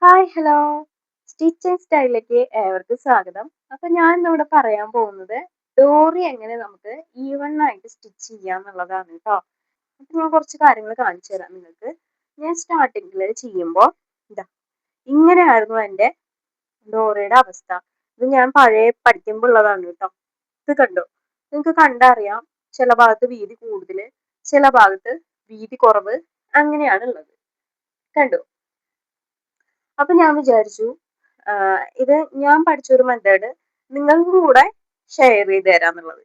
Hi hello stitch and സ്റ്റൈലിലേക്ക് ഏവർക്കും സ്വാഗതം. അപ്പൊ ഞാൻ ഇന്നിവിടെ പറയാൻ പോകുന്നത് ഡോറി എങ്ങനെ നമുക്ക് ഈവൺ ആയിട്ട് സ്റ്റിച്ച് ചെയ്യാം എന്നുള്ളതാണ് കേട്ടോ. അപ്പൊ ഞാൻ കുറച്ച് കാര്യങ്ങൾ കാണിച്ചു തരാം നിങ്ങൾക്ക്. ഞാൻ സ്റ്റാർട്ടിങ്ങിൽ ചെയ്യുമ്പോൾ ഇതാ ഇങ്ങനെയായിരുന്നു എൻ്റെ ഡോറിയുടെ അവസ്ഥ. ഇത് ഞാൻ പഴയ പഠിക്കുമ്പോൾ ഉള്ളതാണ് കേട്ടോ. ഇത് കണ്ടോ, നിങ്ങൾക്ക് കണ്ടറിയാം ചില ഭാഗത്ത് വീതി കൂടുതൽ, ചില ഭാഗത്ത് വീതി കുറവ്, അങ്ങനെയാണ് ഉള്ളത്. കണ്ടോ? അപ്പൊ ഞാൻ വിചാരിച്ചു ഇത് ഞാൻ പഠിച്ചൊരു മെത്തേഡ് നിങ്ങൾക്കും കൂടെ ഷെയർ ചെയ്ത് തരാന്നുള്ളത്.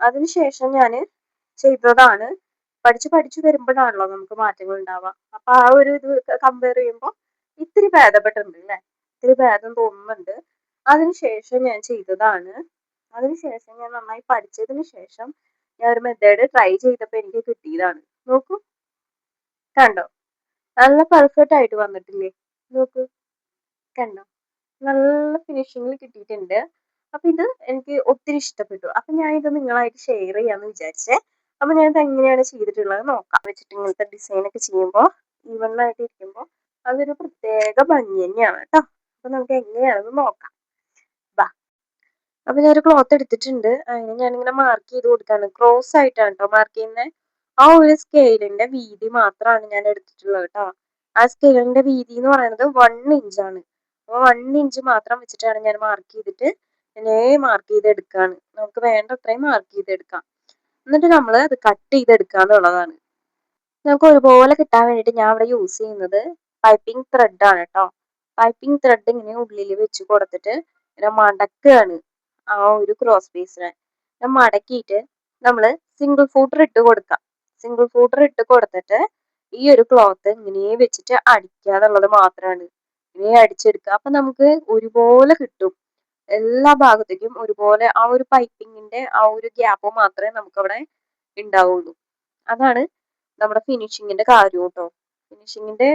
അതിനുശേഷം ഞാൻ ചെയ്തതാണ്. പഠിച്ചു വരുമ്പോഴാണല്ലോ നമുക്ക് മാറ്റങ്ങൾ ഉണ്ടാവുക. അപ്പൊ ആ ഒരു ഇത് കമ്പയർ ചെയ്യുമ്പോൾ ഇത്തിരി ഭേദപ്പെട്ടിട്ടുണ്ട് അല്ലേ, ഇത്തിരി ഭേദം തോന്നുന്നുണ്ട്. അതിനുശേഷം ഞാൻ ചെയ്തതാണ്. അതിനുശേഷം ഞാൻ നന്നായി പഠിച്ചതിന് ശേഷം ഞാൻ ഒരു മെത്തേഡ് ട്രൈ ചെയ്തപ്പോൾ എനിക്ക് കിട്ടിയതാണ്. നോക്കൂ, കണ്ടോ, നല്ല പെർഫെക്റ്റ് ആയിട്ട് വന്നിട്ടില്ലേ? നോക്കൂ, കണ്ടോ, നല്ല ഫിനിഷിങ്ങിൽ കിട്ടിയിട്ടുണ്ട്. അപ്പൊ ഇത് എനിക്ക് ഒത്തിരി ഇഷ്ടപ്പെട്ടു. അപ്പൊ ഞാൻ ഇത് നിങ്ങളായിട്ട് ഷെയർ ചെയ്യാന്ന് വിചാരിച്ചേ. അപ്പൊ ഞാൻ ഇത് എങ്ങനെയാണ് ചെയ്തിട്ടുള്ളത് നോക്കാം. വെച്ചിട്ട് ഇങ്ങനത്തെ ഡിസൈൻ ഒക്കെ ചെയ്യുമ്പോൾ ഈവണ്ണായിട്ട് ഇരിക്കുമ്പോൾ അതൊരു പ്രത്യേക ഭംഗി തന്നെയാണ് കേട്ടോ. അപ്പൊ നമുക്ക് എങ്ങനെയാണെന്ന് നോക്കാം. ബാ. അപ്പൊ ഞാനൊരു ക്ലോത്ത് എടുത്തിട്ടുണ്ട്. അതിന് ഞാനിങ്ങനെ മാർക്ക് ചെയ്ത് കൊടുക്കാണ്. ക്രോസ് ആയിട്ടാണ് കേട്ടോ മാർക്ക് ചെയ്യുന്നത്. ആ ഒരു സ്കെയിലിന്റെ വീതി മാത്രമാണ് ഞാൻ എടുത്തിട്ടുള്ളത് കേട്ടോ. ആ സ്കെയിലിന്റെ വീതി എന്ന് പറയുന്നത് 1 ഇഞ്ചാണ്. അപ്പോൾ 1 ഇഞ്ച് മാത്രം വെച്ചിട്ടാണ് ഞാൻ മാർക്ക് ചെയ്തിട്ട് മാർക്ക് ചെയ്തെടുക്കുകയാണ്. നമുക്ക് വേണ്ട അത്രയും മാർക്ക് ചെയ്തെടുക്കാം. എന്നിട്ട് നമ്മൾ അത് കട്ട് ചെയ്തെടുക്കുക എന്നുള്ളതാണ്. നമുക്ക് ഒരുപോലെ കിട്ടാൻ വേണ്ടിയിട്ട് ഞാൻ ഇവിടെ യൂസ് ചെയ്യുന്നത് പൈപ്പിംഗ് ത്രെഡ് ആണ് കേട്ടോ. പൈപ്പിംഗ് ത്രെഡ് ഇങ്ങനെ ഉള്ളിൽ വെച്ച് കൊടുത്തിട്ട് ഇങ്ങനെ മടക്കുകയാണ് ആ ഒരു ക്രോസ് പീസിനെ. മടക്കിയിട്ട് നമ്മൾ സിംഗിൾ ഫൂട്ടർ ഇട്ട് കൊടുക്കാം. സിംഗിൾ ഫൂട്ടർ ഇട്ട് കൊടുത്തിട്ട് ഈ ഒരു ക്ലോത്ത് ഇങ്ങനെ വെച്ചിട്ട് അടിക്കുക എന്നുള്ളത് മാത്രമാണ്. ഇങ്ങനെ അടിച്ചെടുക്കുക. അപ്പൊ നമുക്ക് ഒരുപോലെ കിട്ടും. എല്ലാ ഭാഗത്തേക്കും ഒരുപോലെ ആ ഒരു പൈപ്പിങ്ങിന്റെ ആ ഒരു ഗ്യാപ്പ് മാത്രമേ നമുക്ക് അവിടെ ഉണ്ടാവുള്ളൂ. അതാണ് നമ്മുടെ ഫിനിഷിങ്ങിന്റെ കാര്യം കേട്ടോ. ഫിനിഷിങ്ങിന്റെ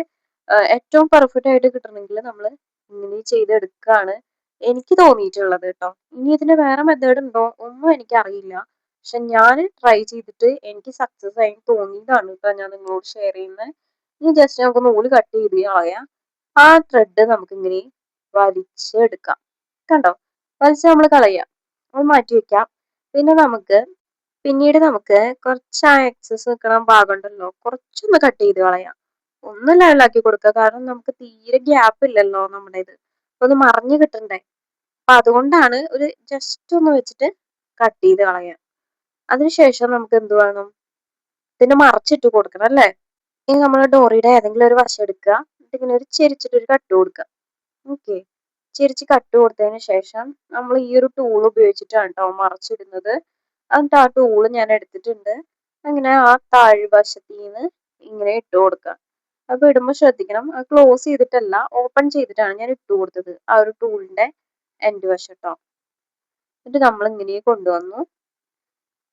ഏറ്റവും പെർഫെക്റ്റ് ആയിട്ട് കിട്ടണമെങ്കിൽ നമ്മൾ ഇങ്ങനെ ചെയ്തെടുക്കുകയാണ് എനിക്ക് തോന്നിയിട്ടുള്ളത് കേട്ടോ. ഇനി ഇതിന് വേറെ മെത്തേഡ് ഉണ്ടോ ഒന്നും എനിക്കറിയില്ല. പക്ഷെ ഞാൻ ട്രൈ ചെയ്തിട്ട് എനിക്ക് സക്സസ് ആയി തോന്നിയതാണ് കേട്ടോ ഞാൻ നിങ്ങളോട് ഷെയർ ചെയ്യുന്നത്. ഇനി ജസ്റ്റ് നമുക്ക് നൂല് കട്ട് ചെയ്ത് കളയാം. ആ ത്രെഡ് നമുക്ക് ഇങ്ങനെ വലിച്ചെടുക്കാം. കണ്ടോ, വലിച്ച് നമ്മൾ കളയാം, അത് മാറ്റി വെക്കാം. പിന്നെ പിന്നീട് നമുക്ക് കുറച്ച് ആ എക്സസ് നിൽക്കണ ഭാഗം ഉണ്ടല്ലോ, കുറച്ചൊന്ന് കട്ട് ചെയ്ത് കളയാം. ഒന്ന് ലെവലാക്കി കൊടുക്കുക. കാരണം നമുക്ക് തീരെ ഗ്യാപ്പ് ഇല്ലല്ലോ നമ്മുടെ ഇത്, ഒന്ന് മറിഞ്ഞു കിട്ടണ്ടേ. അപ്പൊ അതുകൊണ്ടാണ് ഒരു ജസ്റ്റ് ഒന്ന് വെച്ചിട്ട് കട്ട് ചെയ്ത് കളയാം. അതിനുശേഷം നമുക്ക് എന്ത് വേണം, ഇതിന് മറച്ചിട്ട് കൊടുക്കണം അല്ലേ. ഇനി നമ്മൾ ഡോറിയുടെ ഏതെങ്കിലും ഒരു വശം എടുക്കുക, എന്നിട്ട് ഇങ്ങനെ ഒരു ചെരിച്ചിട്ടൊരു കട്ട് കൊടുക്കുക. ഓക്കെ, ചെരിച്ച് കട്ട് കൊടുത്തതിന് ശേഷം നമ്മൾ ഈ ഒരു ടൂൾ ഉപയോഗിച്ചിട്ടാണ് കേട്ടോ മറച്ചിടുന്നത്. എന്നിട്ട് ആ ടൂള് ഞാൻ എടുത്തിട്ടുണ്ട്. അങ്ങനെ ആ താഴ്വശത്തിൽ നിന്ന് ഇങ്ങനെ ഇട്ട് കൊടുക്കുക. അപ്പൊ ഇടുമ്പോൾ ശ്രദ്ധിക്കണം, അത് ക്ലോസ് ചെയ്തിട്ടല്ല ഓപ്പൺ ചെയ്തിട്ടാണ് ഞാൻ ഇട്ട് കൊടുത്തത് ആ ഒരു ടൂളിന്റെ എൻഡ് വശം കേട്ടോ. എന്നിട്ട് നമ്മൾ ഇങ്ങനെ കൊണ്ടുവന്നു,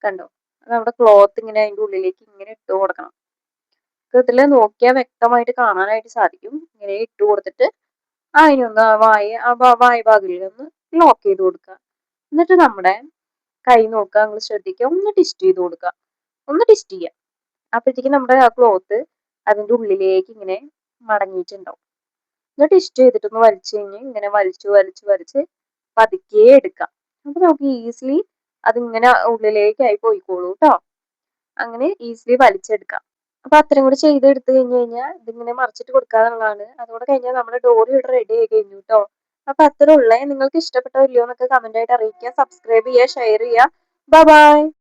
കണ്ടോ, നമ്മുടെ ക്ലോത്ത് ഇങ്ങനെ അതിന്റെ ഉള്ളിലേക്ക് ഇങ്ങനെ ഇട്ട് കൊടുക്കണം. ഇതിൽ നോക്കിയാൽ വ്യക്തമായിട്ട് കാണാനായിട്ട് സാധിക്കും. ഇങ്ങനെ ഇട്ട് കൊടുത്തിട്ട് അതിനൊന്ന് വായ ഭാഗങ്ങളിൽ ഒന്ന് ലോക്ക് ചെയ്ത് കൊടുക്കുക. എന്നിട്ട് നമ്മുടെ കൈ നോക്കുക, നിങ്ങൾ ശ്രദ്ധിക്കുക, ഒന്ന് ട്വിസ്റ്റ് ചെയ്ത് കൊടുക്കുക, ഒന്ന് ട്വിസ്റ്റ് ചെയ്യുക. അപ്പോഴത്തേക്കും നമ്മുടെ ആ ക്ലോത്ത് അതിന്റെ ഉള്ളിലേക്ക് ഇങ്ങനെ മടങ്ങിയിട്ടുണ്ടാവും. എന്നിട്ട് ട്വിസ്റ്റ് ചെയ്തിട്ടൊന്ന് വലിച്ചു കഴിഞ്ഞ് ഇങ്ങനെ വലിച്ച് പതുക്കെ എടുക്കാം. അപ്പൊ നമുക്ക് ഈസിലി അതിങ്ങനെ ഉള്ളിലേക്കായി പോയിക്കോളൂ കേട്ടോ. അങ്ങനെ ഈസിലി വലിച്ചെടുക്കാം. അപ്പൊ അത്രയും കൂടി ചെയ്തെടുത്ത് കഴിഞ്ഞാൽ ഇതിങ്ങനെ മറിച്ചിട്ട് കൊടുക്കാന്നുള്ളതാണ്. അതുകൂടെ കഴിഞ്ഞാൽ നമ്മുടെ ഡോറി ഇവിടെ റെഡി ആയി കഴിഞ്ഞു കേട്ടോ. അപ്പൊ അത്രേ ഉള്ളേ. നിങ്ങൾക്ക് ഇഷ്ടപ്പെട്ടോ ഇല്ലയോ എന്നൊക്കെ കമന്റ് ആയിട്ട് അറിയിക്കുക. സബ്സ്ക്രൈബ് ചെയ്യുക, ഷെയർ ചെയ്യുക. Bye bye.